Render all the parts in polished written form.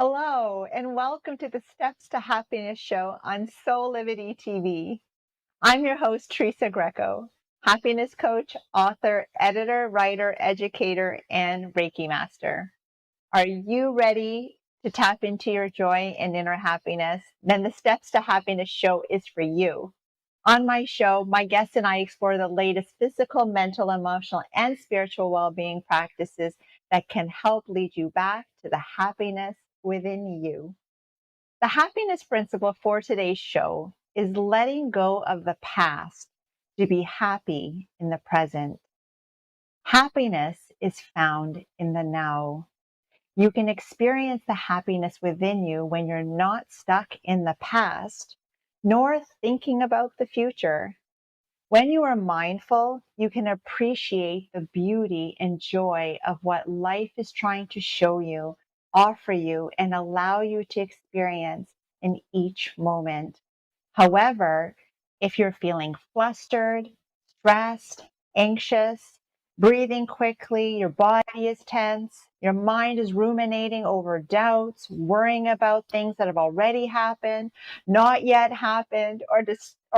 Hello, and welcome to the Steps to Happiness show on Soul Liberty TV. I'm your host, Teresa Greco, happiness coach, author, editor, writer, educator, and Reiki master. Are you ready to tap into your joy and inner happiness? Then the Steps to Happiness show is for you. On my show, my guests and I explore the latest physical, mental, emotional, and spiritual well-being practices that can help lead you back to the happiness within you. The happiness principle for today's show is letting go of the past to be happy in the present. Happiness is found in the now. You can experience the happiness within you when you're not stuck in the past, nor thinking about the future. When you are mindful, you can appreciate the beauty and joy of what life is trying to show you, offer you, and allow you to experience in each moment. However, if you're feeling flustered, stressed, anxious, breathing quickly, your body is tense, your mind is ruminating over doubts, worrying about things that have already happened, not yet happened, or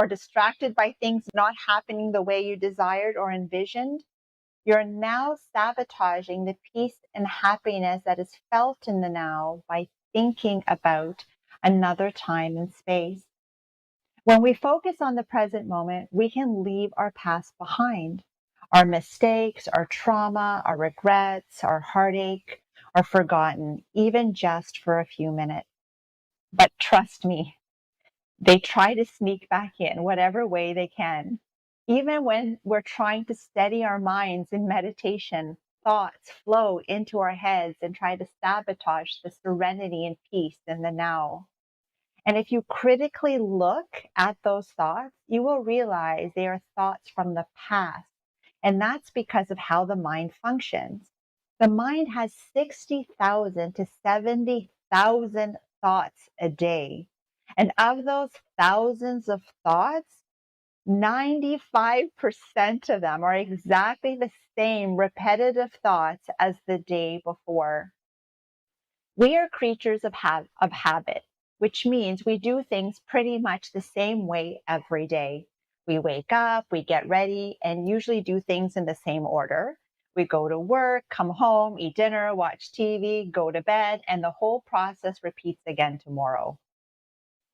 distracted by things not happening the way you desired or envisioned, you're now sabotaging the peace and happiness that is felt in the now by thinking about another time and space. When we focus on the present moment, we can leave our past behind. Our mistakes, our trauma, our regrets, our heartache are forgotten, even just for a few minutes. But trust me, they try to sneak back in whatever way they can. Even when we're trying to steady our minds in meditation, thoughts flow into our heads and try to sabotage the serenity and peace in the now. And if you critically look at those thoughts, you will realize they are thoughts from the past. And that's because of how the mind functions. The mind has 60,000 to 70,000 thoughts a day. And of those thousands of thoughts, 95% of them are exactly the same repetitive thoughts as the day before. We are creatures of habit, which means we do things pretty much the same way every day. We wake up, we get ready, and usually do things in the same order. We go to work, come home, eat dinner, watch TV, go to bed, and the whole process repeats again tomorrow.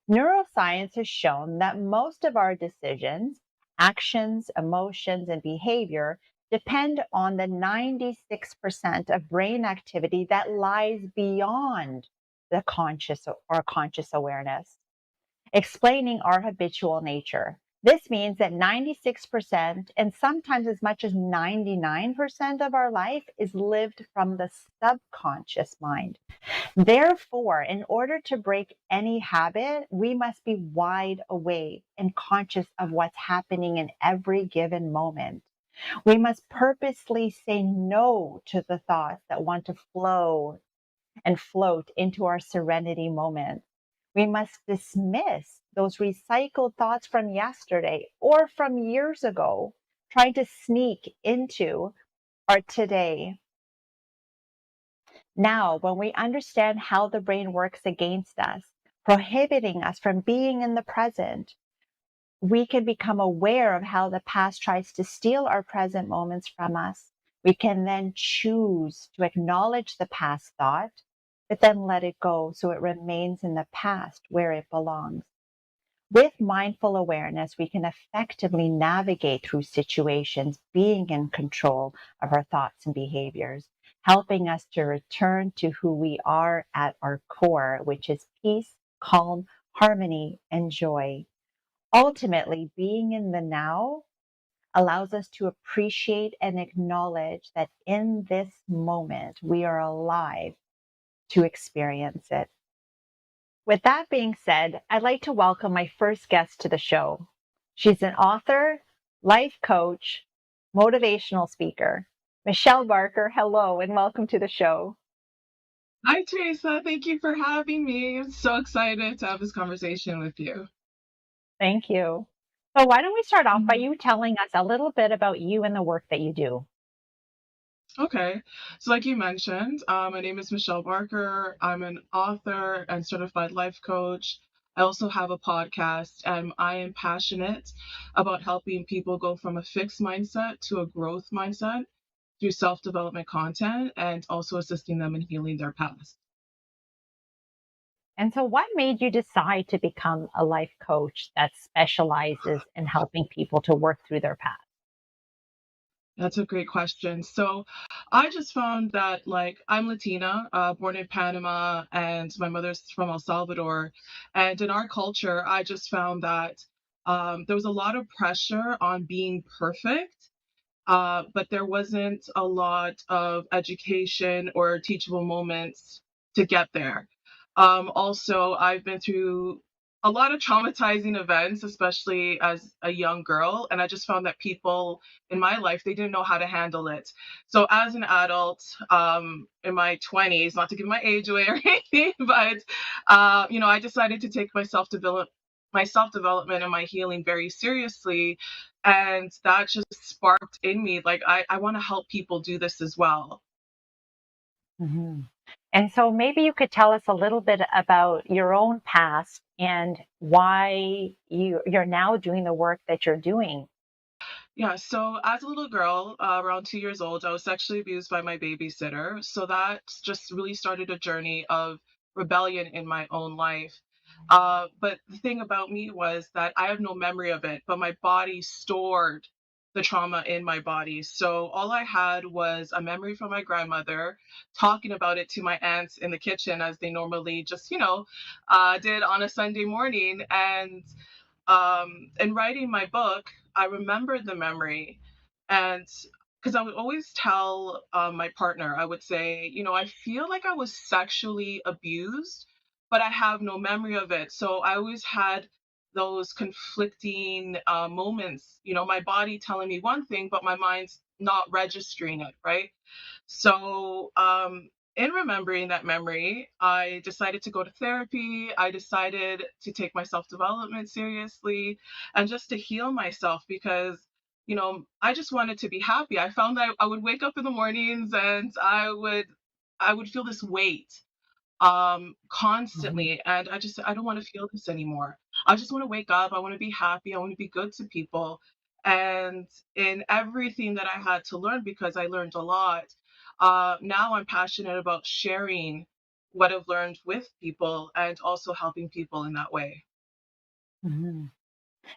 Neuroscience has shown that most of our decisions, actions, emotions, and behavior depend on the 96% of brain activity that lies beyond the conscious awareness, explaining our habitual nature. This means that 96% and sometimes as much as 99% of our life is lived from the subconscious mind. Therefore, in order to break any habit, we must be wide awake and conscious of what's happening in every given moment. We must purposely say no to the thoughts that want to flow and float into our serenity moment. We must dismiss those recycled thoughts from yesterday or from years ago, trying to sneak into our today. Now, when we understand how the brain works against us, prohibiting us from being in the present, we can become aware of how the past tries to steal our present moments from us. We can then choose to acknowledge the past thought, but then let it go so it remains in the past where it belongs. With mindful awareness, we can effectively navigate through situations, being in control of our thoughts and behaviors, helping us to return to who we are at our core, which is peace, calm, harmony, and joy. Ultimately, being in the now allows us to appreciate and acknowledge that in this moment, we are alive to experience it. With that being said, I'd like to welcome my first guest to the show. She's an author, life coach, motivational speaker. Michell Barker, hello and welcome to the show. Hi, Teresa. Thank you for having me. I'm so excited to have this conversation with you. Thank you. So why don't we start off by you telling us a little bit about you and the work that you do? Okay. So, like you mentioned, my name is Michelle Barker. I'm an author and certified life coach. I also have a podcast, and I am passionate about helping people go from a fixed mindset to a growth mindset through self development content and also assisting them in healing their past. And so, what made you decide to become a life coach that specializes in helping people to work through their past? That's a great question. So, I just found that, like, I'm Latina, born in Panama, and my mother's from El Salvador. And in our culture, I just found that there was a lot of pressure on being perfect, but there wasn't a lot of education or teachable moments to get there. Also, I've been through a lot of traumatizing events, especially as a young girl, and I just found that people in my life they didn't know how to handle it. So, as an adult, in my 20s, not to give my age away or anything, but I decided to take my self development and my healing very seriously, and that just sparked in me like I want to help people do this as well. hmm And so, maybe you could tell us a little bit about your own past and why you're now doing the work that you're doing. Yeah, so as a little girl, around 2 years old, I was sexually abused by my babysitter. So that just really started a journey of rebellion in my own life. But the thing about me was that I have no memory of it, but my body stored the trauma in my body. So all I had was a memory from my grandmother talking about it to my aunts in the kitchen as they normally just, did on a Sunday morning. And in writing my book, I remembered the memory, and because I would always tell my partner, I would say, I feel like I was sexually abused, but I have no memory of it. So I always had those conflicting moments, my body telling me one thing, but my mind's not registering it, right? So, in remembering that memory, I decided to go to therapy. I decided to take my self development seriously and just to heal myself because, I just wanted to be happy. I found that I would wake up in the mornings and I would feel this weight Mhm. constantly, and I don't want to feel this anymore. I just want to wake up, I want to be happy, I want to be good to people. And in everything that I had to learn, because I learned a lot, now I'm passionate about sharing what I've learned with people and also helping people in that way. Mhm.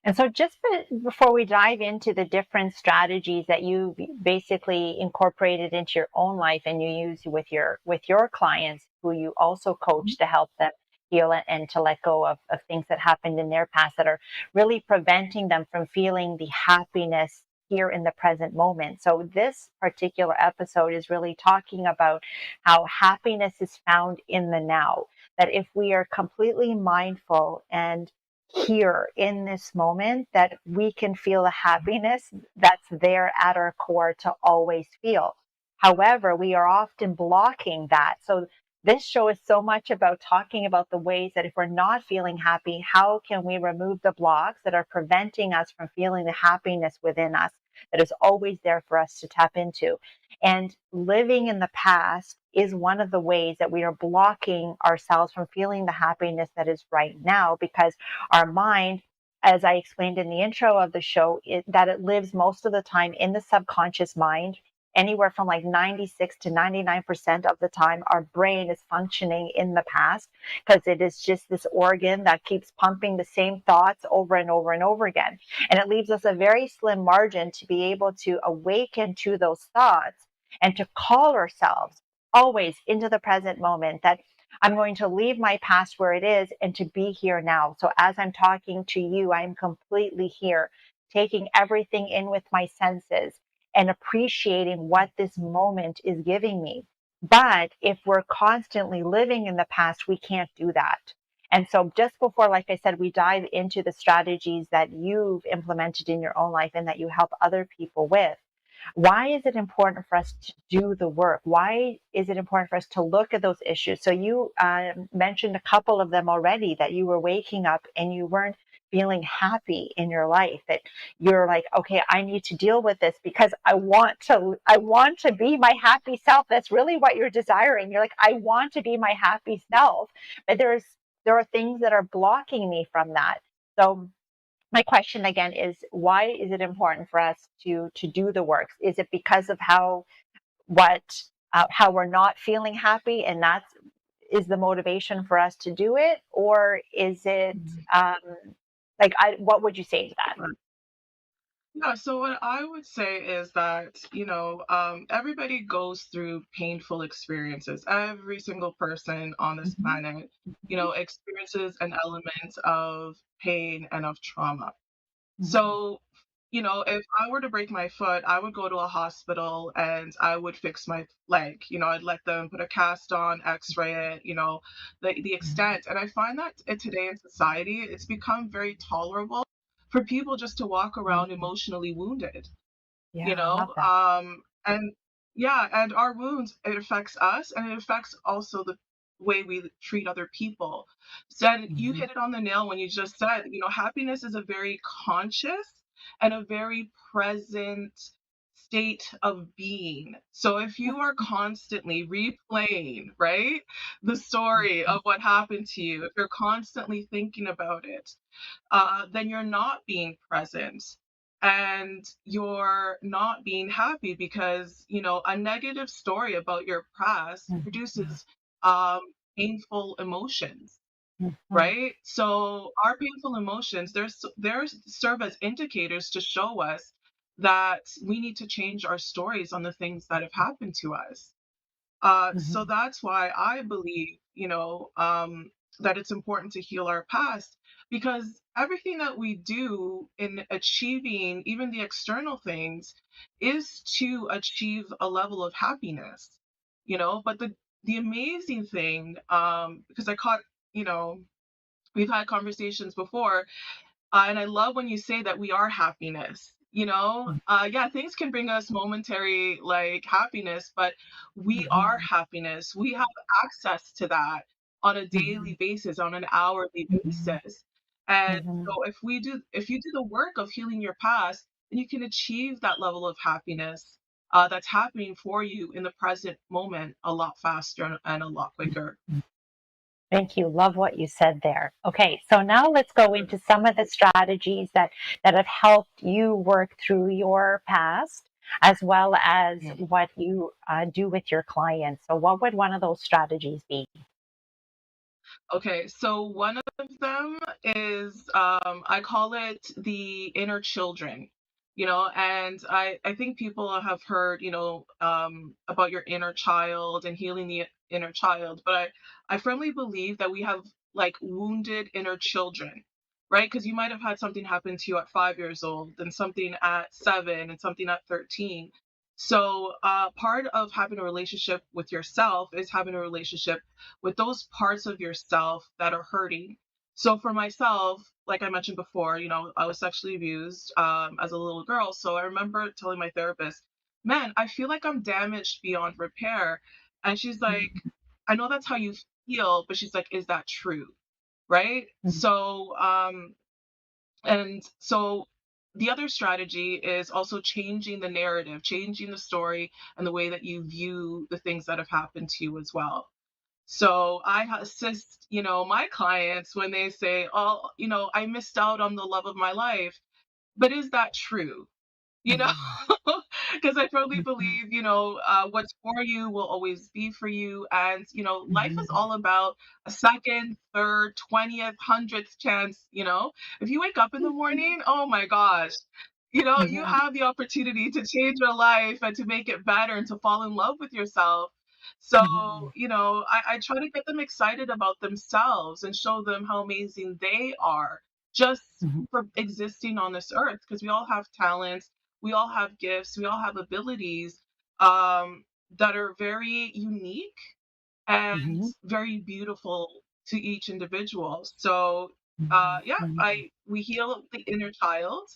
And so, just before we dive into the different strategies that you basically incorporated into your own life and you use with your clients, who you also coach to help them heal and to let go of things that happened in their past that are really preventing them from feeling the happiness here in the present moment. So, this particular episode is really talking about how happiness is found in the now. That if we are completely mindful and here in this moment, that we can feel the happiness that's there at our core to always feel. However, we are often blocking that. So this show is so much about talking about the ways that if we're not feeling happy, how can we remove the blocks that are preventing us from feeling the happiness within us that is always there for us to tap into. And living in the past is one of the ways that we are blocking ourselves from feeling the happiness that is right now, because our mind, as I explained in the intro of the show, that it lives most of the time in the subconscious mind. Anywhere from like 96 to 99% of the time, our brain is functioning in the past because it is just this organ that keeps pumping the same thoughts over and over and over again. And it leaves us a very slim margin to be able to awaken to those thoughts and to call ourselves always into the present moment, that I'm going to leave my past where it is and to be here now. So as I'm talking to you, I'm completely here, taking everything in with my senses and appreciating what this moment is giving me. But if we're constantly living in the past, we can't do that. And so, just before, like I said, we dive into the strategies that you've implemented in your own life and that you help other people with, why is it important for us to do the work? Why is it important for us to look at those issues? So you mentioned a couple of them already, that you were waking up and you weren't feeling happy in your life, that you're like, okay, I need to deal with this because I want to be my happy self. That's really what you're desiring. You're like, I want to be my happy self, but there are things that are blocking me from that. So my question again is, why is it important for us to do the work? Is it because of what how we're not feeling happy, and that's is the motivation for us to do it, or is it um, what would you say to that? Yeah, so what I would say is that, everybody goes through painful experiences. Every single person on this Mhm, planet, experiences an element of pain and of trauma. mhm, So, if I were to break my foot, I would go to a hospital and I would fix my leg. I'd let them put a cast on, x-ray it, the mhm. extent. And I find that today in society, it's become very tolerable for people just to walk around Mhm. emotionally wounded, Yeah, I love that. and yeah, and our wounds, it affects us and it affects also the way we treat other people. So and you Mhm, hit it on the nail when you just said, happiness is a very conscious and a very present state of being. So if you are constantly replaying, right, the story mhm, of what happened to you, if you're constantly thinking about it, then you're not being present and you're not being happy because, a negative story about your past mhm, produces um, painful emotions, mhm, right? So our painful emotions, they're serve as indicators to show us that we need to change our stories on the things that have happened to us. So mhm, that's why I believe, that it's important to heal our past because everything that we do in achieving even the external things is to achieve a level of happiness, But the amazing thing, because I caught, you know, we've had conversations before, and I love when you say that we are happiness. Yeah, things can bring us momentary like happiness, but we are mhm, happiness. We have access to that on a mhm, daily basis, on an hourly mhm, basis. And mhm, so if you do the work of healing your past, then you can achieve that level of happiness that's happening for you in the present moment a lot faster and a lot quicker. mhm. Thank you. Love what you said there. Okay, so now let's go into some of the strategies that have helped you work through your past, as well as what you do with your clients. So, what would one of those strategies be? Okay, so one of them is I call it the inner children, and I think people have heard, about your inner child and healing the inner child, but I firmly believe that we have like wounded inner children, right? Because you might have had something happen to you at 5 years old, and something at 7, and something at 13. So part of having a relationship with yourself is having a relationship with those parts of yourself that are hurting. So for myself, like I mentioned before, I was sexually abused as a little girl. So I remember telling my therapist, man, I feel like I'm damaged beyond repair. And she's like, Mhm, I know that's how you feel, but she's like, is that true? Right. mhm, And so the other strategy is also changing the narrative, changing the story and the way that you view the things that have happened to you as well. So assist, my clients when they say, "Oh, I missed out on the love of my life." But is that true? You know, mhm, because I firmly mhm, believe, what's for you will always be for you. And, life is mhm, all about a second, third, 20th, 100th chance. If you wake up in the morning, oh my gosh, you mhm, have the opportunity to change your life and to make it better and to fall in love with yourself. So, mhm, I try to get them excited about themselves and show them how amazing they are just mhm, for existing on this earth because we all have talents, we all have gifts, we all have abilities that are very unique and mhm, very beautiful to each individual. So, mhm, yeah, mhm, we heal the inner child,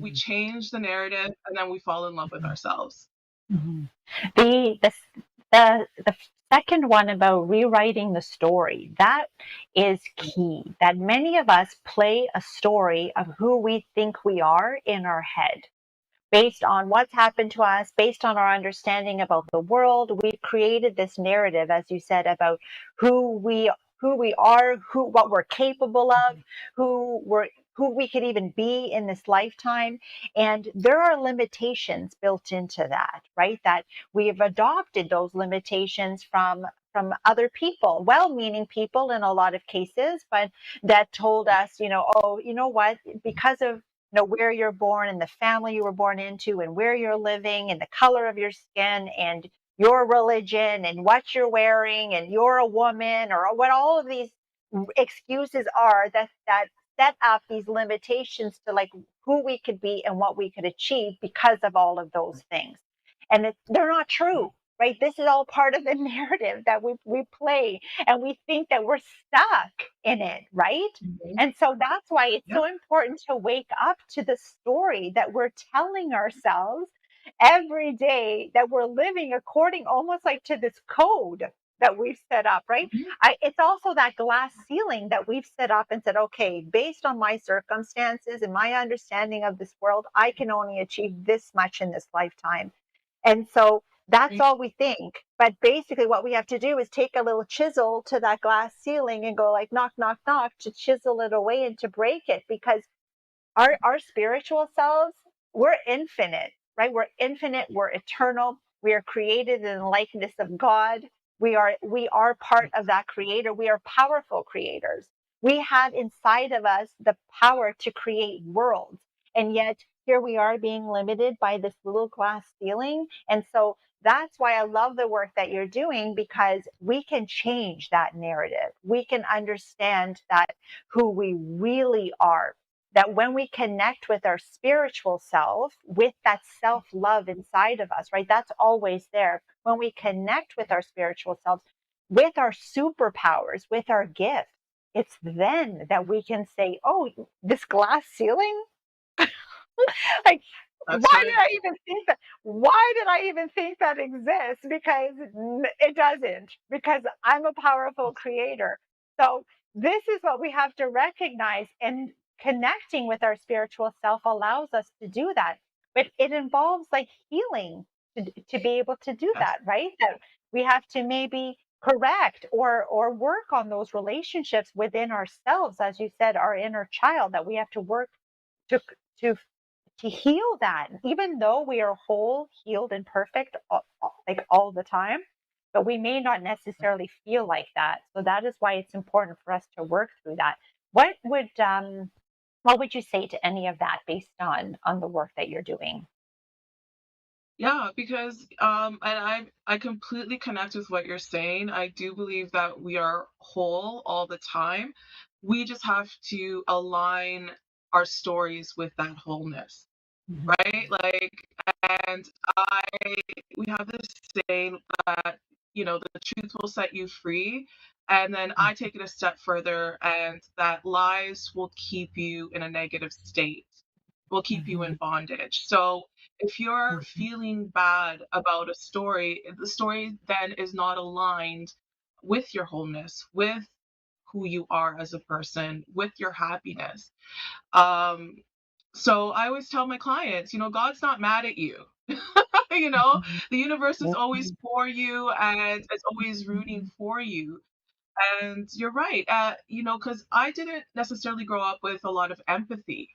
we mhm, change the narrative, and then we fall in love with mhm. ourselves. Mhm. The second one about rewriting the story, that is key. That many of us play a story of who we think we are in our head. Based on what's happened to us, based on our understanding about the world, we've created this narrative, as you said, about who we are, what we're capable of, who we could even be in this lifetime. And there are limitations built into that, right? That we have adopted those limitations from other people, well-meaning people in a lot of cases, but that told us, oh, you know what, because of where you're born and the family you were born into and where you're living and the color of your skin and your religion and what you're wearing and you're a woman, or what all of these excuses are that set up these limitations to like who we could be and what we could achieve because of all of those things. And they're not true, right? This is all part of the narrative that we play, and we think that we're stuck in it, right? And so that's why it's so important to wake up to the story that we're telling ourselves every day, that we're living according almost like to this code that we've set up, right? It's also that glass ceiling that we've set up and said, okay, based on my circumstances and my understanding of this world, I can only achieve this much in this lifetime. And so that's all we think. But basically what we have to do is take a little chisel to that glass ceiling and go like knock, knock, knock to chisel it away and to break it, because our spiritual selves, we're infinite, right? We're infinite, we're eternal, we are created in the likeness of God. We are part of that creator. We are powerful creators. We have inside of us the power to create worlds. And yet here we are being limited by this little glass ceiling. And so that's why I love the work that you're doing, because we can change that narrative. We can understand that who we really are, that when we connect with our spiritual self, with that self-love inside of us, right? That's always there. When we connect with our spiritual selves, with our superpowers, with our gifts, it's then that we can say, oh, this glass ceiling, like, why did I even think that? Why did I even think that exists? Because it doesn't, because I'm a powerful creator. So this is what we have to recognize, and connecting with our spiritual self allows us to do that. But it involves like healing to be able to do that, right? That we have to maybe correct or work on those relationships within ourselves, as you said, our inner child, that we have to work to to to heal that, even though we are whole, healed, and perfect like all the time, but we may not necessarily feel like that. So that is why it's important for us to work through that. What would you say to any of that based on the work that you're doing? Yeah, because and I completely connect with what you're saying. I do believe that we are whole all the time. We just have to align our stories with that wholeness, Mhm. right? Like, and I we have this saying that, the truth will set you free. And then I take it a step further, and that lies will keep you in a negative state, will keep you in Mhm. bondage. So if you're Mhm. feeling bad about a story, the story then is not aligned with your wholeness, with who you are as a person, with your happiness. Um, so I always tell my clients, God's not mad at you. you know, Mhm. the universe is always Mhm. for you and it's always rooting for you. And you're right, because I didn't necessarily grow up with a lot of empathy,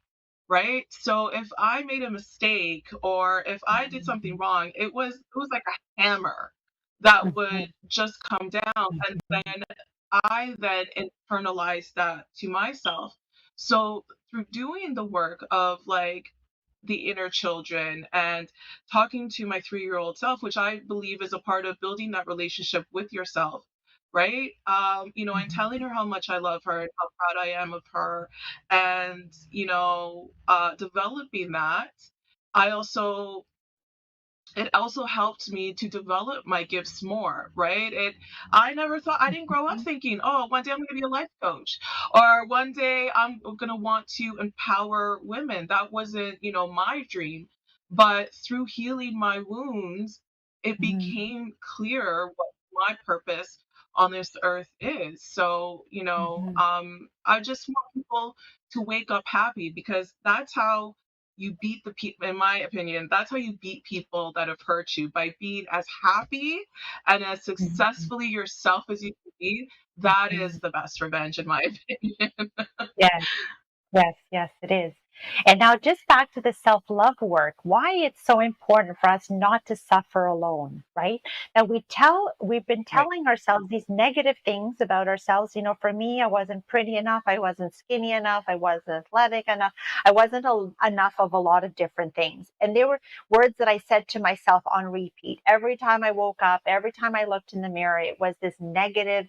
right? So if I made a mistake or if I did something wrong, it was like a hammer that would Mhm. just come down, and then I then internalized that to myself. So through doing the work of like the inner children and talking to my 3-year-old self, which I believe is a part of building that relationship with yourself, right? And telling her how much I love her and how proud I am of her, and developing that. I also It also helped me to develop my gifts more, right? I never thought, I didn't grow up thinking, oh, one day I'm going to be a life coach, or one day I'm going to want to empower women. That wasn't, my dream. But through healing my wounds, it Mhm. became clear what my purpose on this earth is. So, I just want people to wake up happy, because that's how you beat the people, in my opinion, that's how you beat people that have hurt you, by being as happy and as successfully yourself as you can be. That is the best revenge, in my opinion. Yes. Yes, yes, it is. And now just back to the self-love work, why it's so important for us not to suffer alone, right? Now we've been Right. telling ourselves these negative things about ourselves. For me, I wasn't pretty enough, I wasn't skinny enough, I wasn't athletic enough, I wasn't enough of a lot of different things. And they were words that I said to myself on repeat. Every time I woke up, every time I looked in the mirror, it was this negative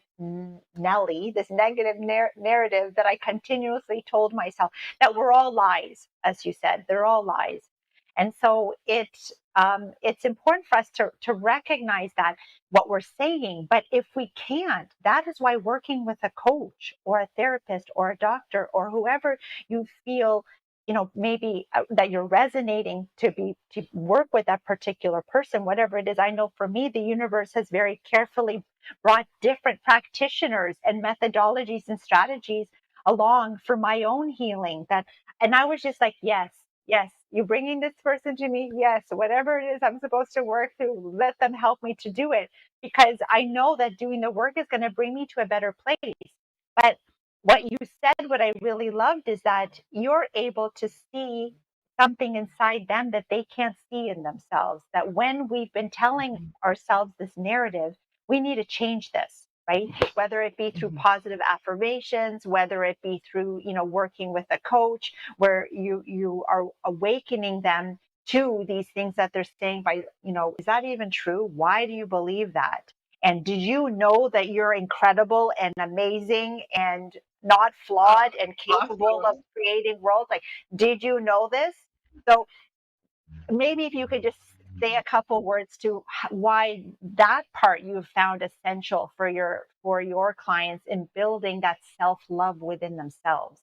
Nelly, this negative narrative that I continuously told myself that were all lies, as you said, they're all lies. And so it's important for us to recognize that what we're saying. But if we can't, that is why working with a coach or a therapist or a doctor or whoever you feel maybe that you're resonating to work with that particular person, whatever it is. I know for me, the universe has very carefully brought different practitioners and methodologies and strategies along for my own healing. And I was just like, yes, yes, you're bringing this person to me. Yes, whatever it is I'm supposed to work through, let them help me to do it, because I know that doing the work is going to bring me to a better place. But what you said, what I really loved, is that you're able to see something inside them that they can't see in themselves. That when we've been telling ourselves this narrative, we need to change this, right? Whether it be through positive affirmations, whether it be through, working with a coach where you are awakening them to these things that they're saying by, is that even true? Why do you believe that? And did you know that you're incredible and amazing and not flawed and capable of Awesome. creating worlds? Like, did you know this? So maybe if you could just say a couple words to why that part you have found essential for your clients in building that self-love within themselves.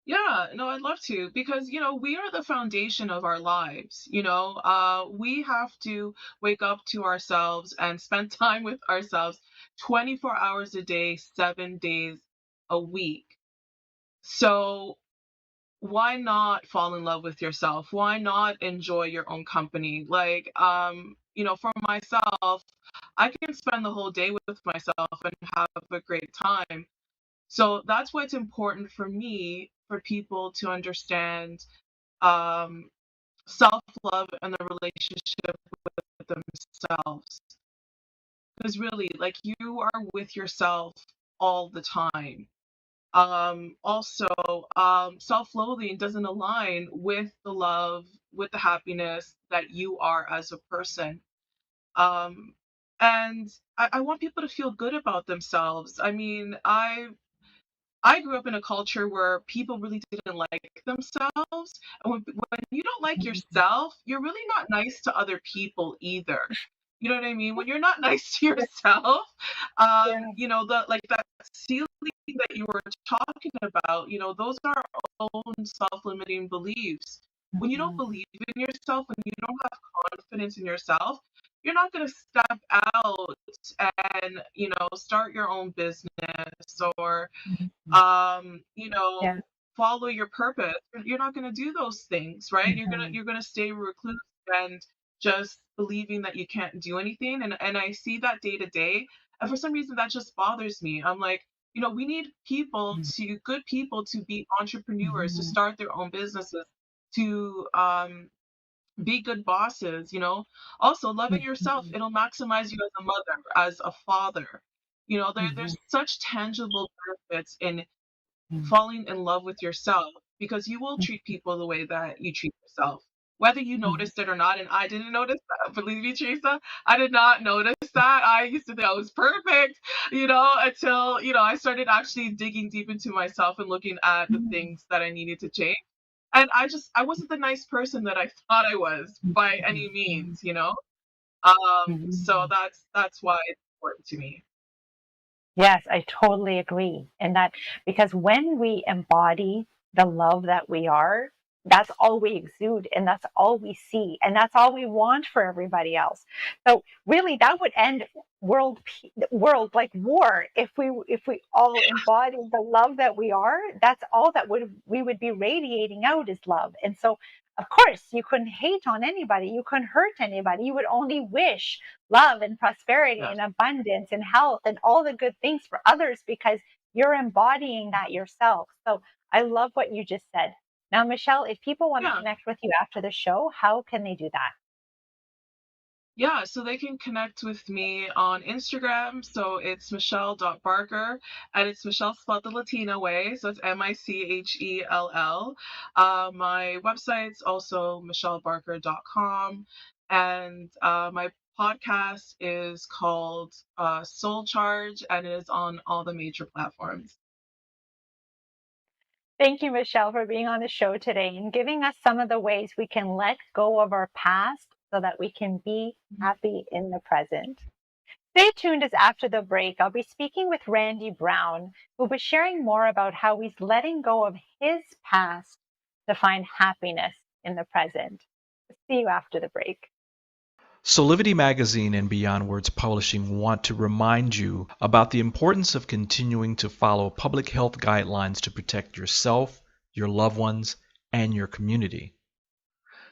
Yeah, no, I'd love to, because we are the foundation of our lives. We have to wake up to ourselves and spend time with ourselves 24 hours a day, 7 days a week. So why not fall in love with yourself? Why not enjoy your own company? Like, for myself, I can spend the whole day with myself and have a great time. So that's why it's important for me, for people to understand um, self love and the relationship with themselves. Because really, like, you are with yourself all the time. Also, self-loathing doesn't align with the love, with the happiness that you are as a person. Um, and I want people to feel good about themselves. I mean, I grew up in a culture where people really didn't like themselves. And when you don't like yourself, you're really not nice to other people either. You know what I mean? When you're not nice to yourself, Yeah. the like that ceiling that you were talking about, those are our own self-limiting beliefs. When you don't Mhm. believe in yourself, when you don't have confidence in yourself, you're not going to step out and, start your own business, or Mhm. um, you Yeah. know, follow your purpose. You're not going to do those things, right? You're gonna Mhm. you're gonna stay recluse and just believing that you can't do anything. And I see that day to day. And for some reason, that just bothers me. I'm like, we need good people to be entrepreneurs, to Mhm. start their own businesses, to be good bosses. Also, loving yourself, Mhm. it'll maximize you as a mother, as a father. There's Mhm. such tangible benefits in Mhm. falling in love with yourself, because you will treat people the way that you treat yourself, whether you Mhm. noticed it or not. And I didn't notice that. Believe me, Teresa, I did not notice that. I used to think I was perfect, until, I started actually digging deep into myself and looking at the Mhm. things that I needed to change. And I wasn't the nice person that I thought I was by any Mhm. means. So Mhm. that's why it's important to me. Yes, I totally agree. And that because when we embody the love that we are, that's all we exude and that's all we see and that's all we want for everybody else. So really, that would end world like war if we all embodied the love that we are. That's all that we would be radiating out is love. And so, of course, you couldn't hate on anybody. You couldn't hurt anybody. You would only wish love and prosperity Yes. and abundance and health and all the good things for others because you're embodying that yourself. So I love what you just said. Now, Michelle, if people want to Yeah. connect with you after the show, how can they do that? Yeah, so they can connect with me on Instagram. So it's Michelle.Barker, and it's Michelle spelled the Latina way. So it's Michell. My website's also michellebarker.com. And my podcast is called Soul Charge, and it is on all the major platforms. Thank you, Michelle, for being on the show today and giving us some of the ways we can let go of our past so that we can be happy in the present. Stay tuned as after the break, I'll be speaking with Randy Brown, who will be sharing more about how he's letting go of his past to find happiness in the present. See you after the break. Solivity Magazine and Beyond Words Publishing want to remind you about the importance of continuing to follow public health guidelines to protect yourself, your loved ones, and your community.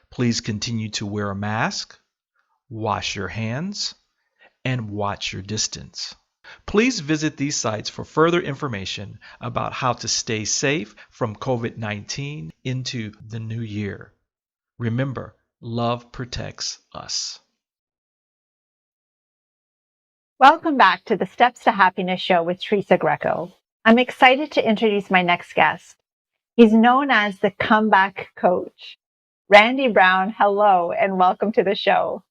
Please continue to wear a mask, wash your hands, and watch your distance. Please visit these sites for further information about how to stay safe from COVID-19 into the new year. Remember, love protects us. Welcome back to the Steps to Happiness show with Teresa Greco. I'm excited to introduce my next guest. He's known as the comeback coach. Randy Brown, hello, and welcome to the show.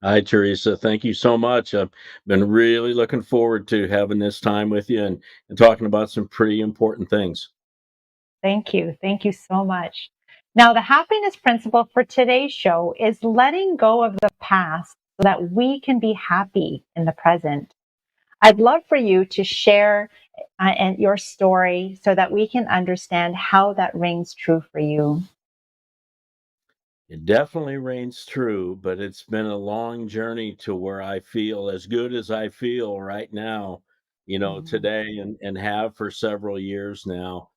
Hi, Teresa. Thank you so much. I've been really looking forward to having this time with you and talking about some pretty important things. Thank you. Thank you so much. Now, the happiness principle for today's show is letting go of the past so that we can be happy in the present. I'd love for you to share and your story so that we can understand how that rings true for you. It definitely reigns true, but it's been a long journey to where I feel as good as I feel right now, today and have for several years now.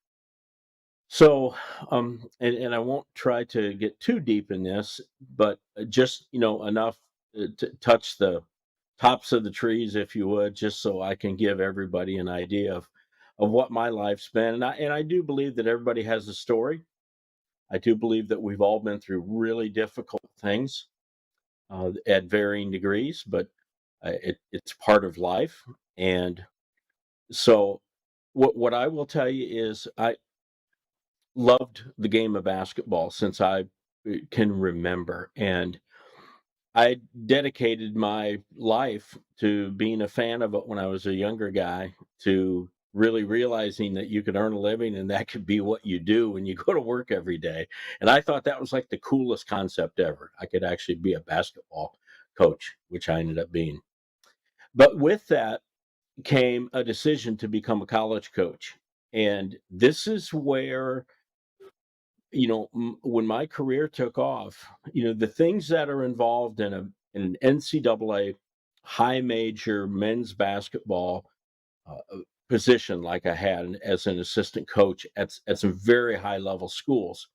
So, and I won't try to get too deep in this, but just, enough to touch the tops of the trees, if you would, just so I can give everybody an idea of what my life's been. And I do believe that everybody has a story. I do believe that we've all been through really difficult things at varying degrees, but it's part of life. And so, what I will tell you is I loved the game of basketball since I can remember, and I dedicated my life to being a fan of it when I was a younger guy, to really realizing that you could earn a living and that could be what you do when you go to work every day. And I thought that was like the coolest concept ever. I could actually be a basketball coach, which I ended up being. But with that came a decision to become a college coach. And this is where, when my career took off, the things that are involved in an NCAA high major men's basketball position, like I had as an assistant coach at some very high level schools,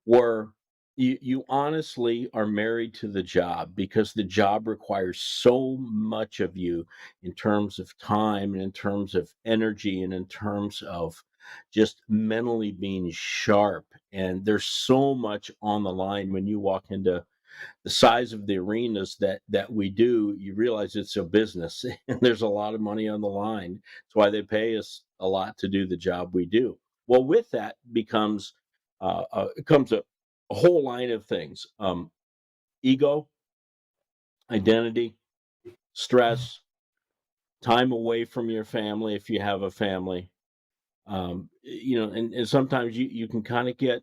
where you honestly are married to the job because the job requires so much of you in terms of time and in terms of energy and in terms of just mentally being sharp. And there's so much on the line when you walk into the size of the arenas that we do. You realize it's a business and there's a lot of money on the line. That's why they pay us a lot to do the job we do. Well, with that comes a whole line of things: ego, identity, stress, time away from your family if you have a family. And sometimes you can kind of get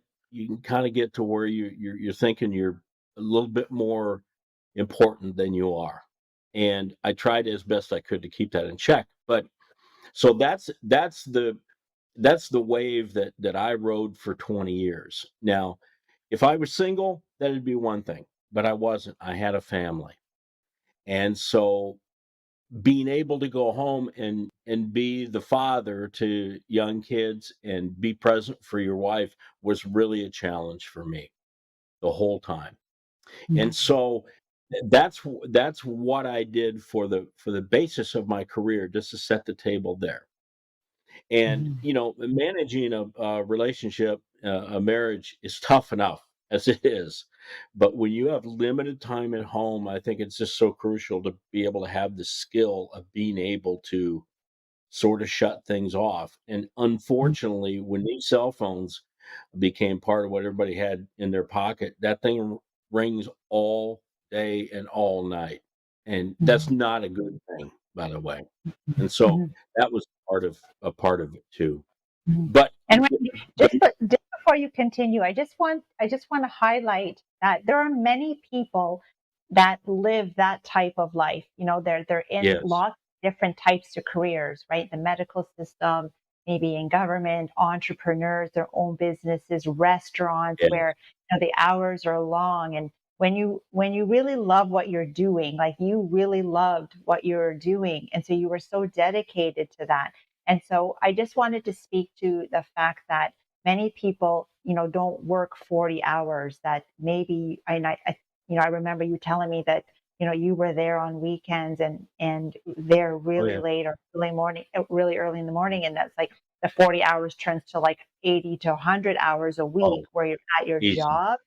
to where you're thinking you're a little bit more important than you are. And I tried as best I could to keep that in check. But so that's the wave that I rode for 20 years. Now, if I was single, that'd be one thing, but I wasn't. I had a family. And so being able to go home and be the father to young kids and be present for your wife was really a challenge for me the whole time. And so that's what I did for the basis of my career, just to set the table there. And managing a relationship, a marriage is tough enough as it is, but when you have limited time at home, I think it's just so crucial to be able to have the skill of being able to sort of shut things off. And unfortunately, when these cell phones became part of what everybody had in their pocket, that thing rings all day and all night. And that's not a good thing, by the way. And so that was a part of it too. But And but just before you continue, I just want to highlight that there are many people that live that type of life. They're in yes, lots of different types of careers, right? The medical system, maybe in government, entrepreneurs, their own businesses, restaurants, yes, where the hours are long. And when you really love what you're doing, like you really loved what you're doing, and so you were so dedicated to that. And so I just wanted to speak to the fact that many people, don't work 40 hours, that maybe, I remember you telling me that, you were there on weekends and there oh really yeah, late or really early in the morning. And that's like the 40 hours turns to like 80 to 100 hours a week oh, where you're at your easy, job.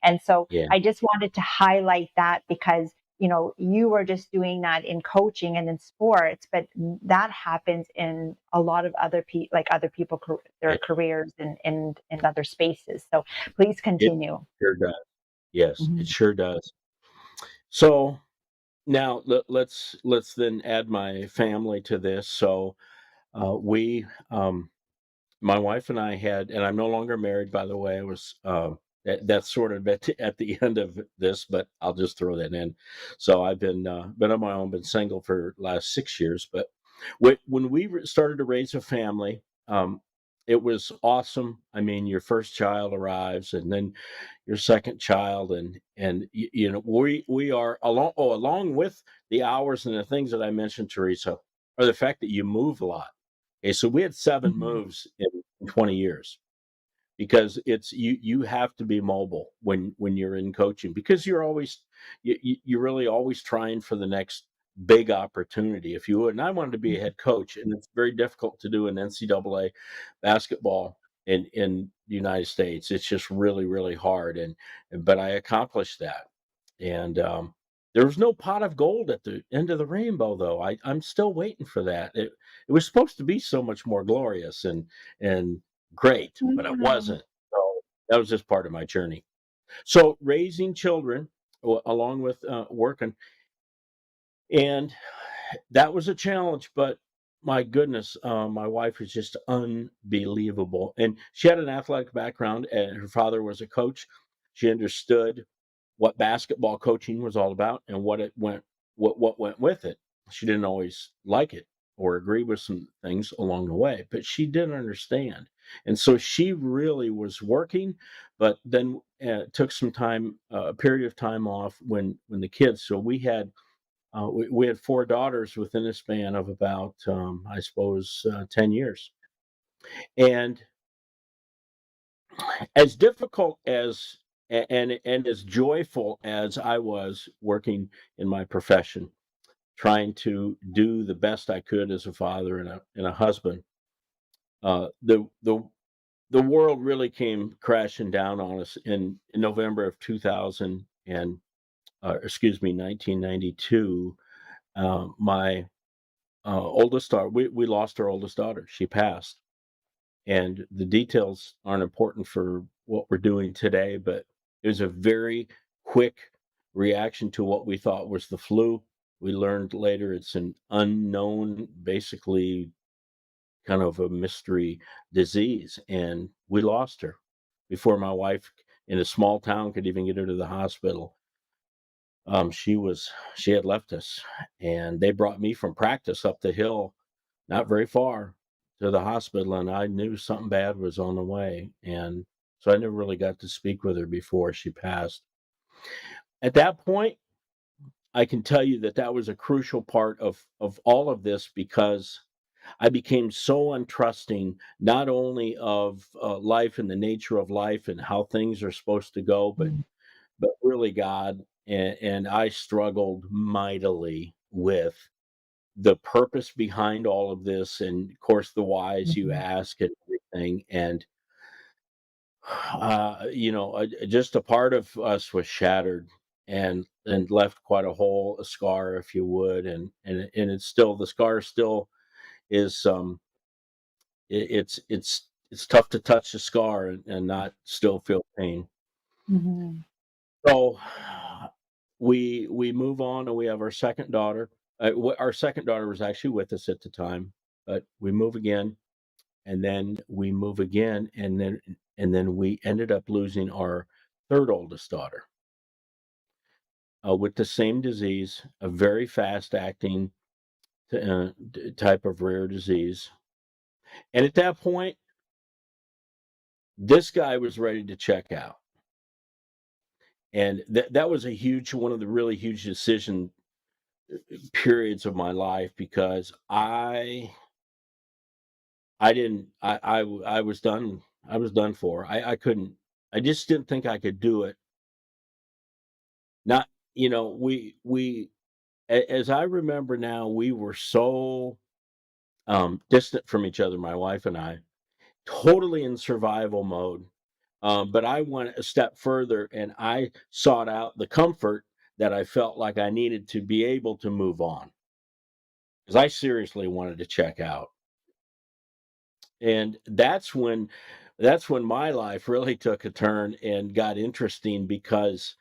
And so yeah, I just wanted to highlight that because, you were just doing that in coaching and in sports, but that happens in a lot of other people, like other people, their it, careers in other spaces. So please it continue. sure does. Yes, it Mhm. sure does. So now let's then add my family to this. So we my wife and I had, and I'm no longer married, by the way. I was that's sort of at the end of this, but I'll just throw that in. So I've been on my own, been single for last 6 years. But when we started to raise a family, it was awesome. I mean, your first child arrives, and then your second child, and we are along with the hours and the things that I mentioned, Teresa, are the fact that you move a lot. Okay, so we had 7 Mhm. moves in 20 years because it's you have to be mobile when you're in coaching because you're really always trying for the next big opportunity, if you would. And I wanted to be a head coach, and it's very difficult to do in NCAA basketball in the United States. It's just really, really hard. But I accomplished that. And there was no pot of gold at the end of the rainbow, though. I'm still waiting for that. It was supposed to be so much more glorious and great, but it Mhm. wasn't. So that was just part of my journey. So raising children along with working, and that was a challenge. But my goodness, my wife is just unbelievable, and she had an athletic background, and her father was a coach. She understood what basketball coaching was all about and what went with it. She didn't always like it or agree with some things along the way, but she did understand. And so she really was working, but then took some time, a period of time off when the kids. So we had 4 daughters within a span of about I suppose 10 years. And as difficult as and as joyful as I was working in my profession, trying to do the best I could as a father and a husband, uh, the the the world really came crashing down on us in November of 2000 and excuse me 1992. My oldest daughter, we lost our oldest daughter. She passed, and the details aren't important for what we're doing today, but it was a very quick reaction to what we thought was the flu. We learned later it's an unknown, basically kind of a mystery disease, and we lost her before my wife in a small town could even get her to the hospital. She had left us, and they brought me from practice up the hill, not very far, to the hospital, and I knew something bad was on the way. And so I never really got to speak with her before she passed. At that point, I can tell you that that was a crucial part of all of this, because I became so untrusting, not only of life and the nature of life and how things are supposed to go, but really God. And I struggled mightily with the purpose behind all of this, and of course the whys you Mhm. ask and everything. And just a part of us was shattered, and left quite a hole, a scar, if you would. And it's still, the scar still is, it's tough to touch the scar and not still feel pain. Mhm. So we move on, and we have our second daughter. Our second daughter was actually with us at the time, but we move again, and then we move again, and then we ended up losing our third oldest daughter, with the same disease, a very fast acting type of rare disease. And at that point, this guy was ready to check out. And that was a huge, one of the really huge decision periods of my life, because I didn't, I was done. I was done for. I couldn't, I just didn't think I could do it. Not, as I remember now, we were so distant from each other, my wife and I, totally in survival mode. But I went a step further, and I sought out the comfort that I felt like I needed to be able to move on, because I seriously wanted to check out. And that's when my life really took a turn and got interesting, because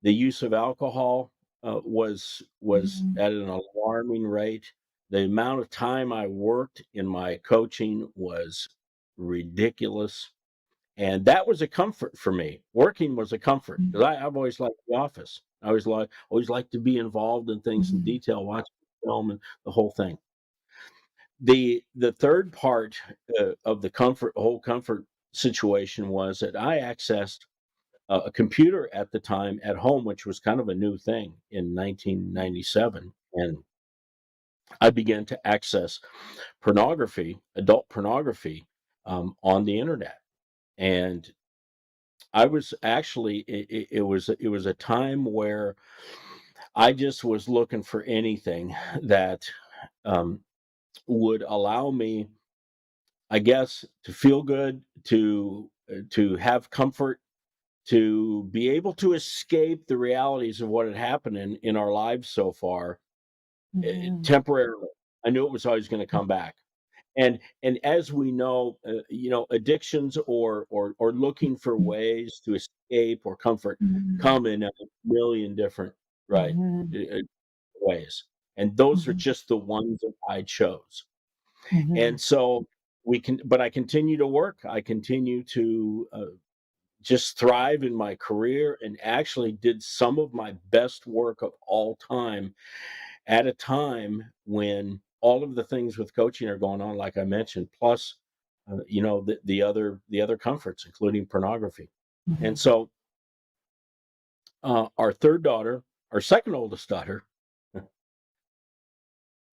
the use of alcohol was Mhm. at an alarming rate. The amount of time I worked in my coaching was ridiculous. And that was a comfort for me. Working was a comfort, because I've always liked the office. I always liked to be involved in things in Mhm. detail, watching film and the whole thing. The third part of the whole comfort situation, was that I accessed a computer at the time at home, which was kind of a new thing in 1997, and I began to access pornography, adult pornography, on the internet. And I was actually, it was a time where I just was looking for anything that um, would allow me, I guess, to feel good, to have comfort, to be able to escape the realities of what had happened in our lives so far, Mhm. temporarily. I knew it was always going to come back. And as we know, addictions, or looking for ways to escape or comfort, Mhm. come in a million different, right, Mhm. ways. And those are Mhm. just the ones that I chose. Mhm. And so but I continue to work. I continue to just thrive in my career, and actually did some of my best work of all time at a time when all of the things with coaching are going on, like I mentioned, plus the other comforts, including pornography. And Mhm. so our third daughter, our second oldest daughter,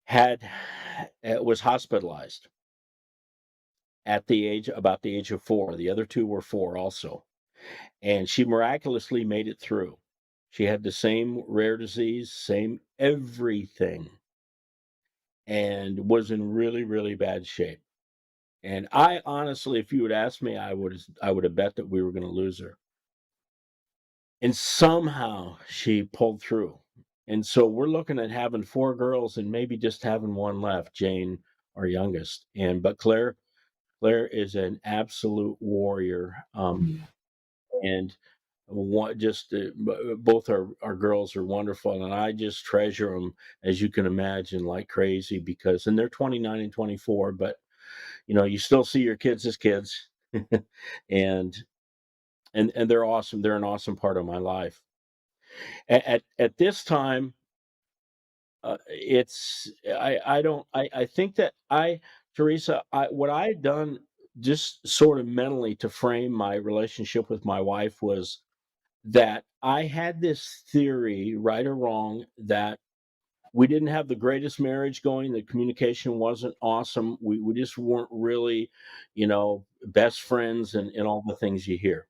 had was hospitalized about the age of 4. The other two were 4 also, and she miraculously made it through. She had the same rare disease, same everything, and was in really, really bad shape. And I honestly, if you would ask me, I would have bet that we were going to lose her. And somehow she pulled through. And so we're looking at having 4 girls and maybe just having one left, Jane, our youngest. But Claire is an absolute warrior. And both our girls are wonderful, and I just treasure them, as you can imagine, like crazy, and they're 29 and 24, but you still see your kids as kids. and and they're awesome. They're an awesome part of my life. At this time, I think that Teresa, what I had done, just sort of mentally, to frame my relationship with my wife, was that I had this theory, right or wrong, that we didn't have the greatest marriage going. The communication wasn't awesome. We just weren't really, best friends and all the things you hear.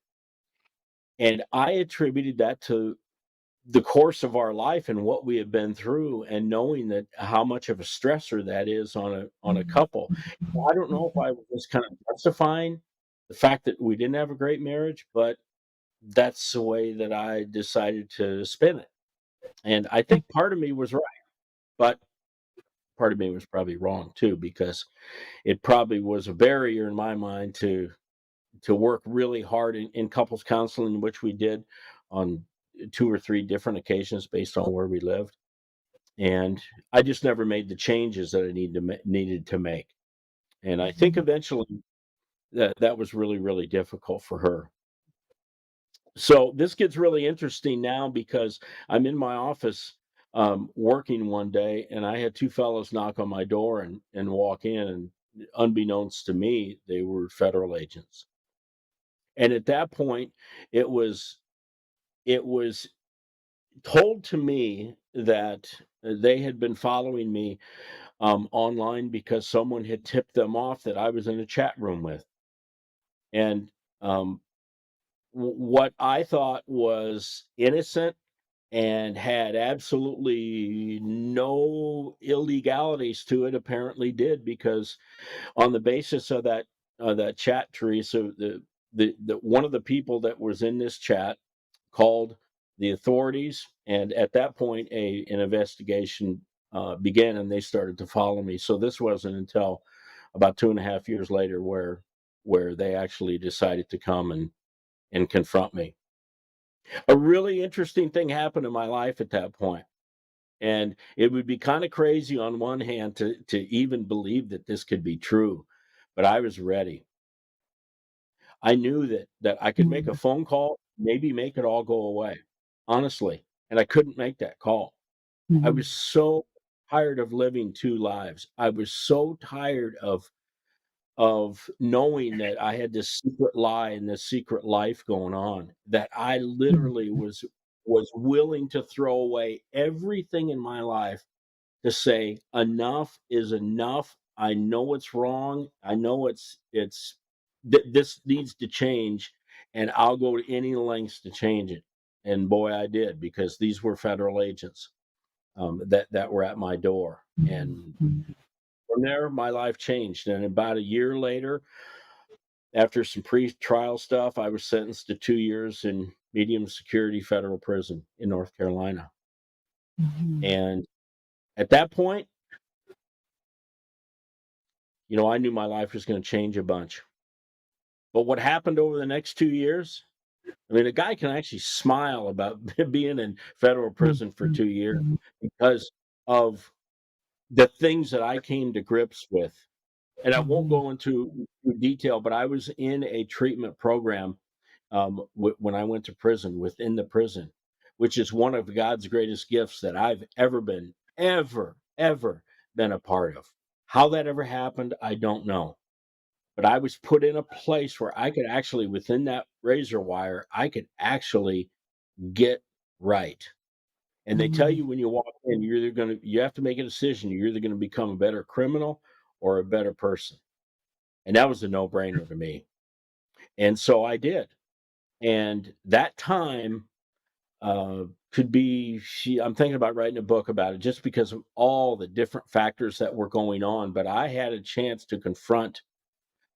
And I attributed that to the course of our life and what we have been through, and knowing that how much of a stressor that is on a couple. I don't know if I was kind of justifying the fact that we didn't have a great marriage, but that's the way that I decided to spin it. And I think part of me was right, but part of me was probably wrong too, because it probably was a barrier in my mind to work really hard in couples counseling, which we did on 2 or 3 different occasions based on where we lived. And I just never made the changes that I needed to make. And I think eventually that was really, really difficult for her. So this gets really interesting now, because I'm in my office working one day, and I had 2 fellows knock on my door and walk in, and unbeknownst to me, they were federal agents. And at that point, it was told to me that they had been following me online because someone had tipped them off that I was in a chat room with. And what I thought was innocent and had absolutely no illegalities to it apparently did, because on the basis of that chat, Teresa, the one of the people that was in this chat called the authorities, and at that point an investigation began, and they started to follow me. So this wasn't until about 2.5 years later where they actually decided to come and confront me. A really interesting thing happened in my life at that point. And it would be kind of crazy on one hand to even believe that this could be true, but I was ready. I knew that I could make a phone call, maybe make it all go away, honestly. And I couldn't make that call. I was so tired of living 2 lives. I was so tired of knowing that I had this secret lie and this secret life going on, that I literally was willing to throw away everything in my life to say enough is enough. I know it's wrong. I know this needs to change, and I'll go to any lengths to change it. And boy, I did, because these were federal agents that were at my door. And from there, my life changed. And about a year later, after some pre-trial stuff, I was sentenced to 2 years in medium security federal prison in North Carolina. And at that point, I knew my life was going to change a bunch. But what happened over the next 2 years, I mean, a guy can actually smile about being in federal prison for 2 years because of the things that I came to grips with. And I won't go into detail, but I was in a treatment program when I went to prison, within the prison, which is one of God's greatest gifts that I've ever been a part of. How that ever happened, I don't know. But I was put in a place where I could actually, within that razor wire, I could actually get right. And they tell you when you walk in, you have to make a decision. You're either going to become a better criminal or a better person. And that was a no-brainer to me. And so I did. And that time could be, I'm thinking about writing a book about it, just because of all the different factors that were going on. But I had a chance to confront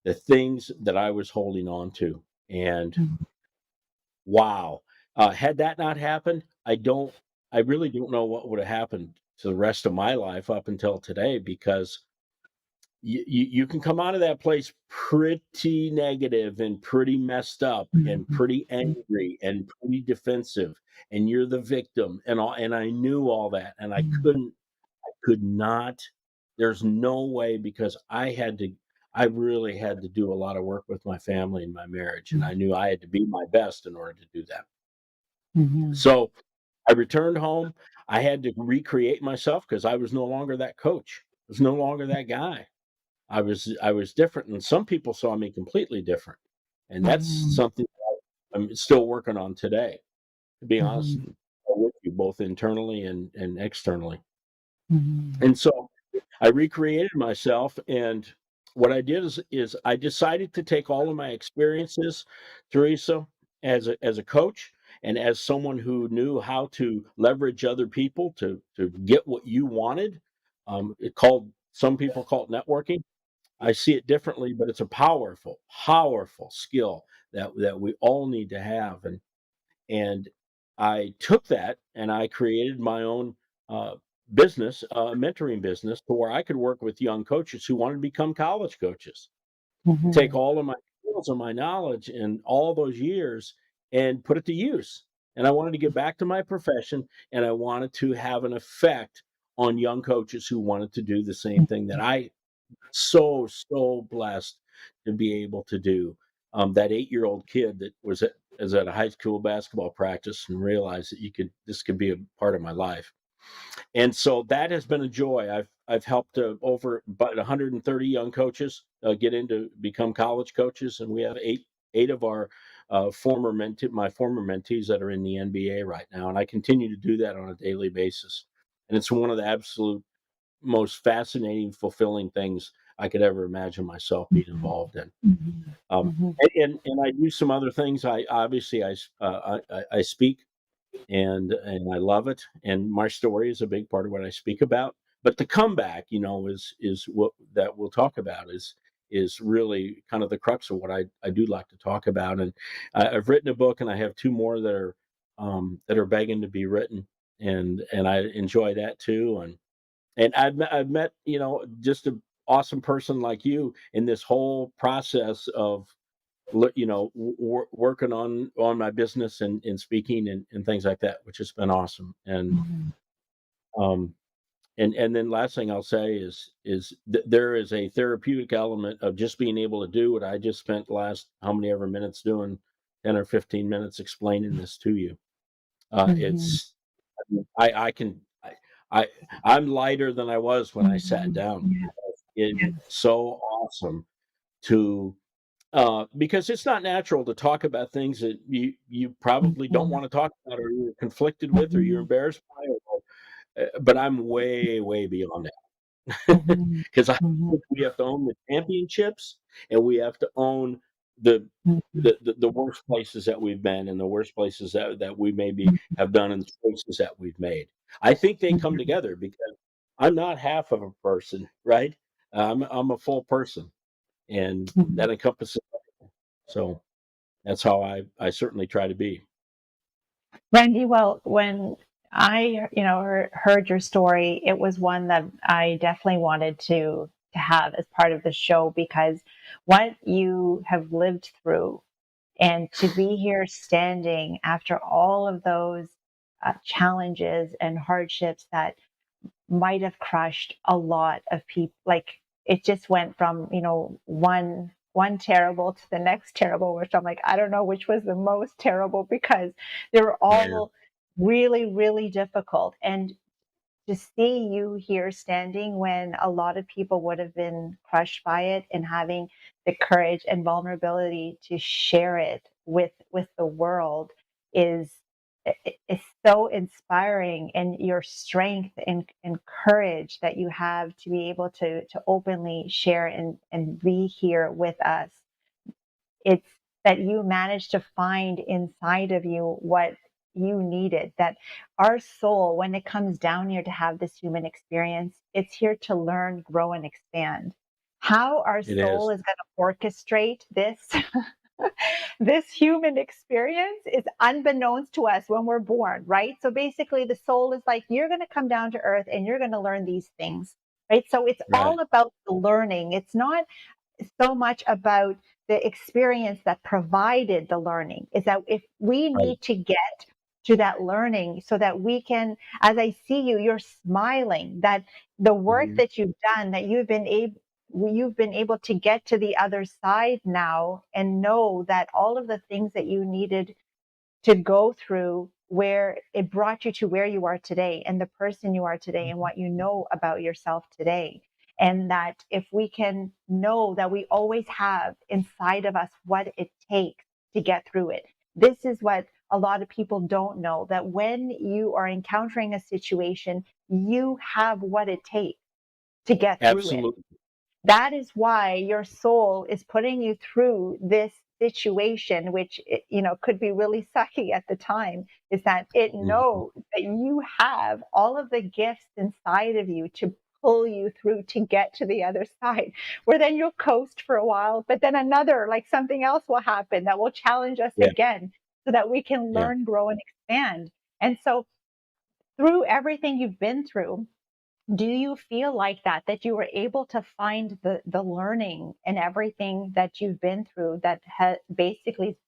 the things that I was holding on to. And wow, had that not happened, I really don't know what would have happened to the rest of my life up until today, because you can come out of that place pretty negative and pretty messed up and pretty angry and pretty defensive, and you're the victim and all. And I knew all that, and I could not. There's no way, because I really had to do a lot of work with my family and my marriage, and I knew I had to be my best in order to do that. So I returned home. I had to recreate myself, because I was no longer that coach. I was no longer that guy. I was different, and some people saw me completely different, and that's something I'm still working on today. to be honest Mhm. with you, both internally and externally. Mhm. And so I recreated myself, and what I did is I decided to take all of my experiences, Teresa, as a coach and as someone who knew how to leverage other people to get what you wanted. Some people call it networking. I see it differently, but it's a powerful, powerful skill that we all need to have. And I took that and I created my own business, mentoring business, to where I could work with young coaches who wanted to become college coaches, and take Mhm. all of my skills and my knowledge and all those years and put it to use. And I wanted to get back to my profession, and I wanted to have an effect on young coaches who wanted to do the same thing that I so blessed to be able to do. That 8-year-old kid that was at a high school basketball practice and realized that this could be a part of my life. And so that has been a joy. I've helped over about 130 young coaches get into become college coaches, and we have eight of our my former mentees that are in the NBA right now, and I continue to do that on a daily basis. And it's one of the absolute most fascinating, fulfilling things I could ever imagine myself being Mhm. involved in. Mhm. Um, Mhm. and I do some other things. I obviously I speak, and I love it. And my story is a big part of what I speak about. But the comeback, is what that we'll talk about is really kind of the crux of what I do like to talk about. And I've written a book, and I have two more that are begging to be written, and I enjoy that too. And I've met, just an awesome person like you in this whole process of, working on my business and speaking and things like that, which has been awesome. Mhm. Um, and then last thing I'll say is there is a therapeutic element of just being able to do what I just spent the last how many ever minutes doing, 10 or 15 minutes explaining this to you. Mhm. It's I can I I'm lighter than I was when I sat Mhm. down. Yeah. It's Yes. so awesome to because it's not natural to talk about things that you probably don't Mhm. want to talk about, or you're conflicted with, or you're Mhm. embarrassed by, but I'm way beyond that. Mhm. Because I Mhm. think we have to own the championships, and we have to own the Mhm. the worst places that we've been, and the worst places that we maybe Mhm. have done, and the choices that we've made. I think they come Mhm. together because I'm not half of a person, right? I'm a full person, and Mhm. that encompasses. So that's how I certainly try to be. Randy, well, when I, heard your story, it was one that I definitely wanted to have as part of the show because what you have lived through and to be here standing after all of those challenges and hardships that might have crushed a lot of people. Like it just went from, one terrible to the next terrible, which I'm like, I don't know which was the most terrible because they were Yeah, all really, really difficult. And to see you here standing when a lot of people would have been crushed by it and having the courage and vulnerability to share it with the world is is so inspiring, and your strength and courage that you have to be able to openly share and be here with us. It's that you managed to find inside of you what you needed. That our soul, when it comes down here to have this human experience, it's here to learn, grow, and expand. How our it soul is. is going to orchestrate this this human experience is unbeknownst to us when we're born, right? So basically, the soul is like, you're going to come down to earth and you're going to learn these things, right? So it's Right. all about the learning. It's not so much about the experience that provided the learning. Is that if we Right. need to get to that learning so that we can, as I see you, you're smiling, that the work Mhm. that you've done, that you've been able to get to the other side now and know that all of the things that you needed to go through, where it brought you to where you are today and the person you are today and what you know about yourself today. And that if we can know that we always have inside of us what it takes to get through it, this is what a lot of people don't know that when you are encountering a situation, you have what it takes to get through it. Absolutely. That is why your soul is putting you through this situation, which, could be really sucky at the time, is that it Mhm. knows that you have all of the gifts inside of you to pull you through to get to the other side, where then you'll coast for a while, but then another, like something else will happen that will challenge us Yeah, again so that we can yeah. learn, grow, and expand. And so through everything you've been through, do you feel like that you were able to find the learning and everything that you've been through that basically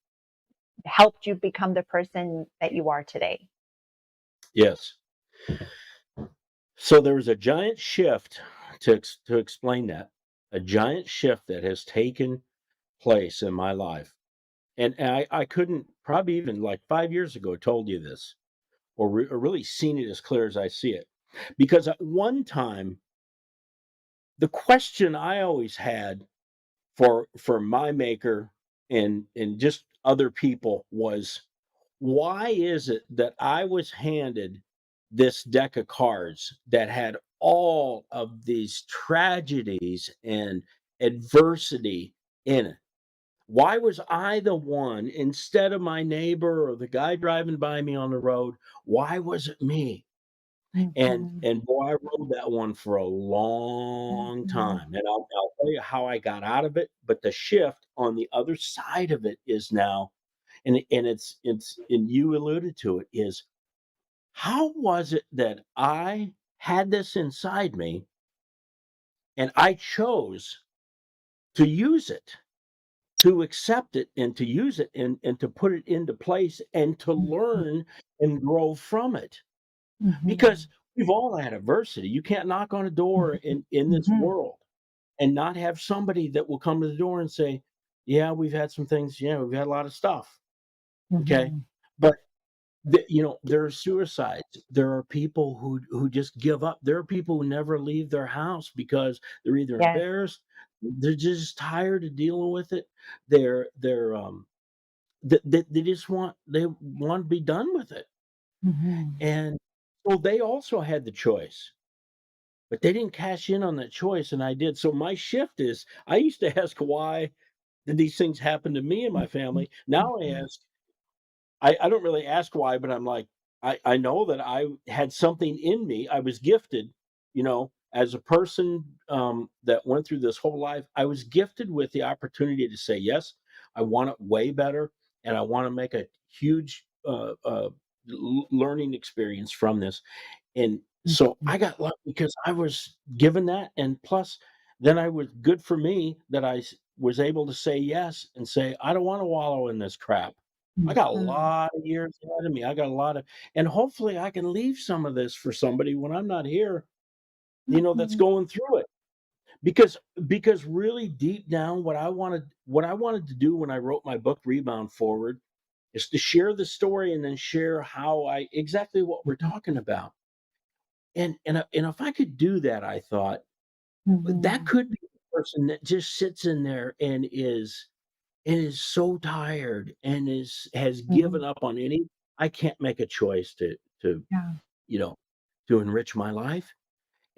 helped you become the person that you are today? Yes. So there was a giant shift to explain that, a giant shift that has taken place in my life. And I couldn't probably even like 5 years ago told you this or really seen it as clear as I see it. Because at one time, the question I always had for my maker and just other people was, why is it that I was handed this deck of cards that had all of these tragedies and adversity in it? Why was I the one instead of my neighbor or the guy driving by me on the road? Why was it me? And Mhm, and boy, I rode that one for a long mhm, time, and I'll tell you how I got out of it, but the shift on the other side of it is now, and it's and you alluded to it, is how was it that I had this inside me and I chose to use it, to accept it and to use it and to put it into place and to learn and grow from it? Because mhm, we've all had adversity. You can't knock on a door in this mhm, world and not have somebody that will come to the door and say, "Yeah, we've had some things. Yeah, we've had a lot of stuff." Okay, mhm. but there are suicides. There are people who just give up. There are people who never leave their house because they're either Yes. embarrassed, they're just tired of dealing with it. They're they just want to be done with it. Mhm, And so they also had the choice, but they didn't cash in on that choice, and I did. So my shift is I used to ask, why did these things happen to me and my mhm, family? Now I mhm, ask, I don't really ask why, but I'm like, I know that I had something in me. I was gifted, as a person that went through this whole life. I was gifted with the opportunity to say, yes, I want it way better, and I want to make a huge learning experience from this. And so mhm. I got lucky because I was given that, and plus, then I was good for me that was able to say yes and say, I don't want to wallow in this crap. I got a Mhm, lot of years ahead of me. I got a lot of, and hopefully I can leave some of this for somebody when I'm not here, that's mhm, going through it. Because really deep down, what I wanted to do when I wrote my book, Rebound Forward, is to share the story and then share how exactly what we're talking about. And if I could do that, I thought that mhm, could be the person that just sits in there and is so tired and has given mhm. up on any. I can't make a choice to Yeah. you know to enrich my life.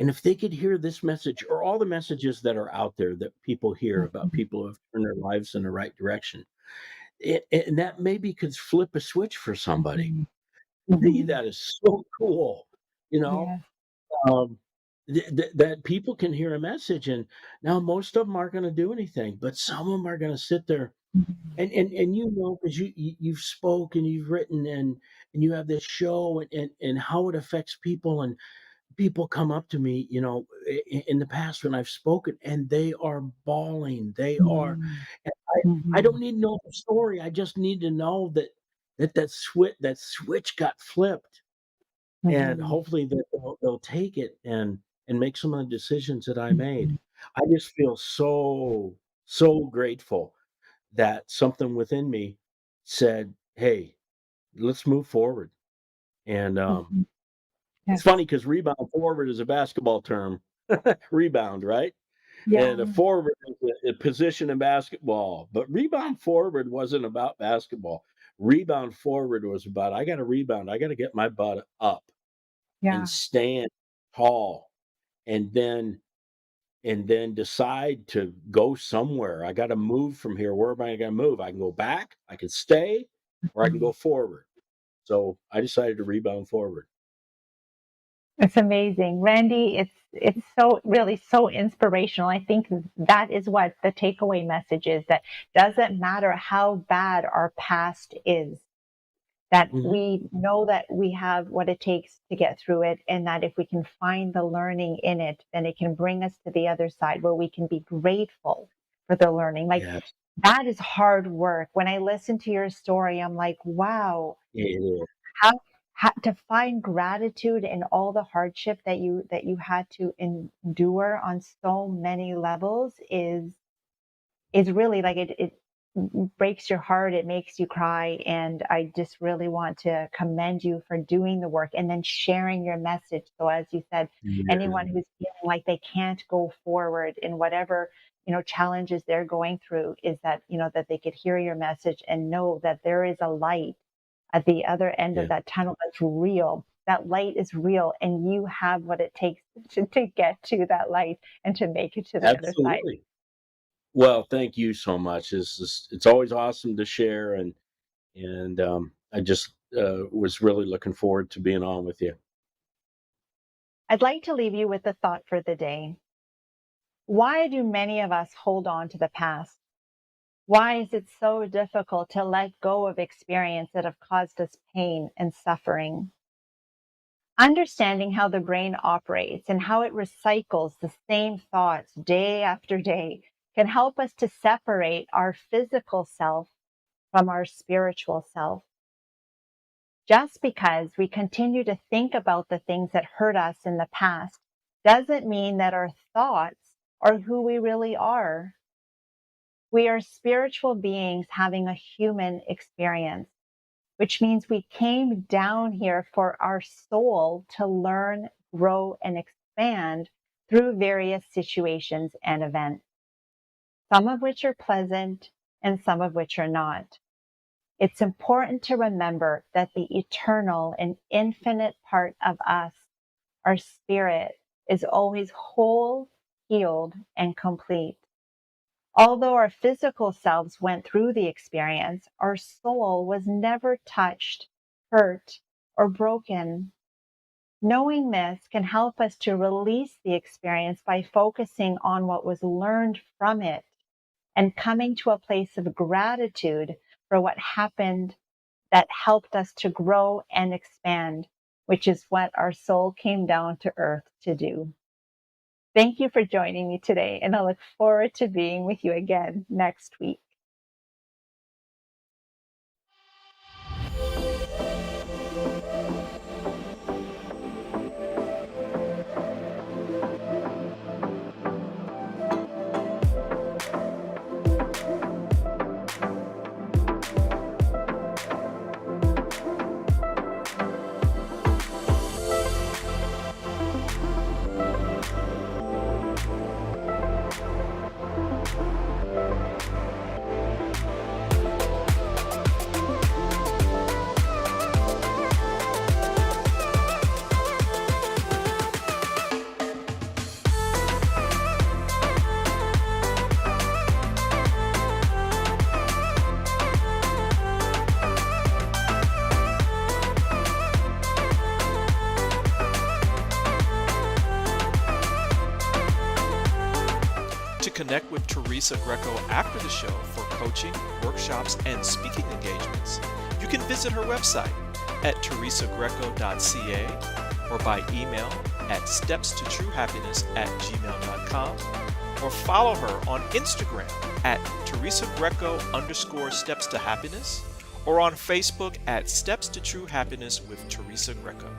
And if they could hear this message or all the messages that are out there that people hear about Mhm, people who have turned their lives in the right direction, and that maybe could flip a switch for somebody. mhm, To me, mhm. that is so cool. You know, Yeah. um, that people can hear a message, and now most of them aren't going to do anything, but some of them are going to sit there Mhm, and because you've spoken, you've written, and you have this show, and how it affects people, and people come up to me, in the past when I've spoken, and they are bawling. They are, mhm, and I mhm, don't need to know the story. I just need to know that switch got flipped, and mhm, hopefully that they'll take it and make some of the decisions that I made. mhm, I just feel so grateful that something within me said, "Hey, let's move forward." And mhm. it's Yes. funny because rebound forward is a basketball term, rebound, right? And a Yeah. forward is a position in basketball, but rebound forward wasn't about basketball. Rebound Forward was about, I got to rebound. I got to get my butt up Yeah. and stand tall, and then decide to go somewhere. I got to move from here. Where am I going to move? I can go back, I can stay, or I can go forward. So I decided to rebound forward. It's amazing. Randy, it's so really so inspirational. I think that is what the takeaway message is, that doesn't matter how bad our past is, that Mhm. we know that we have what it takes to get through it, and that if we can find the learning in it, then it can bring us to the other side where we can be grateful for the learning. Like, Yes, that is hard work. When I listen to your story, I'm like, wow, it is. how, how to find gratitude in all the hardship that you had to endure on so many levels is really like it breaks your heart. It makes you cry. And I just really want to commend you for doing the work and then sharing your message. So as you said, Yeah, anyone who's feeling like they can't go forward in whatever, challenges they're going through, is that, that they could hear your message and know that there is a light at the other end of yeah, that tunnel that's real. That light is real, and you have what it takes to get to that light and to make it to the other side. absolutely. Well, thank you so much. It's always awesome to share, and I just was really looking forward to being on with you. I'd like to leave you with a thought for the day. Why do many of us hold on to the past? Why is it so difficult to let go of experience that have caused us pain and suffering? Understanding how the brain operates and how it recycles the same thoughts day after day can help us to separate our physical self from our spiritual self. Just because we continue to think about the things that hurt us in the past doesn't mean that our thoughts are who we really are. We are spiritual beings having a human experience, which means we came down here for our soul to learn, grow, and expand through various situations and events, some of which are pleasant and some of which are not. It's important to remember that the eternal and infinite part of us, our spirit, is always whole, healed, and complete. Although our physical selves went through the experience, our soul was never touched, hurt, or broken. Knowing this can help us to release the experience by focusing on what was learned from it and coming to a place of gratitude for what happened that helped us to grow and expand, which is what our soul came down to earth to do. Thank you for joining me today, and I look forward to being with you again next week. To connect with Teresa Greco after the show for coaching, workshops, and speaking engagements, you can visit her website at teresagreco.ca or by email at stepstotruehappiness@gmail.com, or follow her on Instagram at Teresa Greco_steps to happiness, or on Facebook at Steps to True Happiness with Teresa Greco.